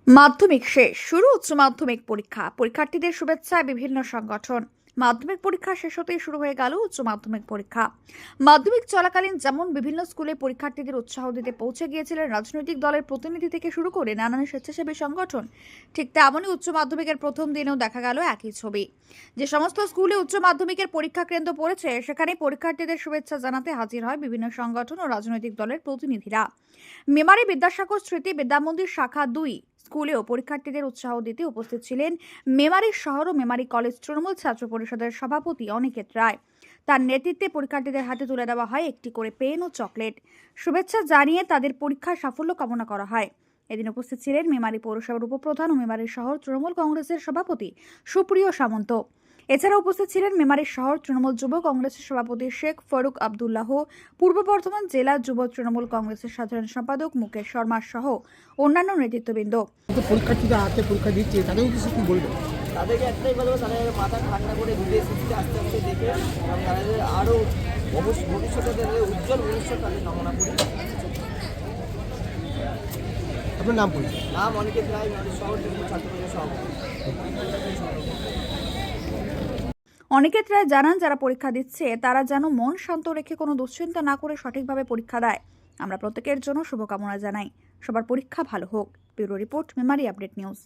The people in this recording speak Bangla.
মাধ্যমিক শেষ, শুরু উচ্চ মাধ্যমিক পরীক্ষা। পরীক্ষার্থীদের শুভেচ্ছায় বিভিন্ন সংগঠন। মাধ্যমিক পরীক্ষা শেষ হতেই শুরু হয়ে গেল উচ্চ মাধ্যমিক পরীক্ষা। মাধ্যমিক চলাকালীন যেমন বিভিন্ন স্কুলে পরীক্ষার্থীদের উৎসাহ দিতে পৌঁছে গিয়েছিলেন রাজনৈতিক দলের প্রতিনিধি থেকে শুরু করে নানান স্বেচ্ছাসেবী সংগঠন, ঠিক তেমনই উচ্চ মাধ্যমিকের প্রথম দিনেও দেখা গেল একই ছবি। যে সমস্ত স্কুলে উচ্চ মাধ্যমিকের পরীক্ষা কেন্দ্র পড়েছে সেখানে পরীক্ষার্থীদের শুভেচ্ছা জানাতে হাজির হয় বিভিন্ন সংগঠন ও রাজনৈতিক দলের প্রতিনিধিরা। মেমারি বিদ্যাসাগর স্মৃতি বিদ্যামন্দির শাখা 2 স্কুলেও পরীক্ষার্থীদের উৎসাহ দিতে উপস্থিত ছিলেন মেমারি শহর ও মেমারি কলেজ তৃণমূল ছাত্র পরিষদের সভাপতি অনিকেত রায়। তার নেতৃত্বে পরীক্ষার্থীদের হাতে তুলে দেওয়া হয় একটি করে পেন ও চকলেট। শুভেচ্ছা জানিয়ে তাদের পরীক্ষার সাফল্য কামনা করা হয়। এদিন উপস্থিত ছিলেন মেমারি পৌরসভার উপপ্রধান ও মেমারি শহর তৃণমূল কংগ্রেসের সভাপতি সুপ্রিয় সামন্ত। এছাড়া উপস্থিত ছিলেন মেমারি শহর তৃণমূল যুব কংগ্রেসের সভাপতি শেখ ফারুক আব্দুল্লাহ, পূর্ব বর্ধমান জেলা যুব তৃণমূল কংগ্রেসের সাধারণ সম্পাদক মুকেশ শর্মা সহ অন্যান্য নেতৃত্ববৃন্দ। পরীক্ষার্থীরা হাতে পরীক্ষা দিচ্ছে, তাদের উদ্দেশ্যে কি বলবেন? তাদেরকে একটাই বলবো, তাদের মাথা ঠান্ডা করে বিদেশ আস্তে আস্তে দেখে এবং তাদের আরও ভবিষ্যতে তাদের উজ্জ্বল ভবিষ্যৎ তাদের কামনা করি। আপনার নাম বলুন। নাম অনিকেত রায়, শহর তৃণমূল ছাত্র পরিষদের সভাপতি। অনিকেত রায় জানান, যারা পরীক্ষা দিচ্ছে তারা যেন মন শান্ত রেখে কোনো দুশ্চিন্তা না করে সঠিকভাবে পরীক্ষা দেয়। আমরা প্রত্যেকের জন্য শুভকামনা জানাই, সবার পরীক্ষা ভালো হোক। Bureau report, Memari update news.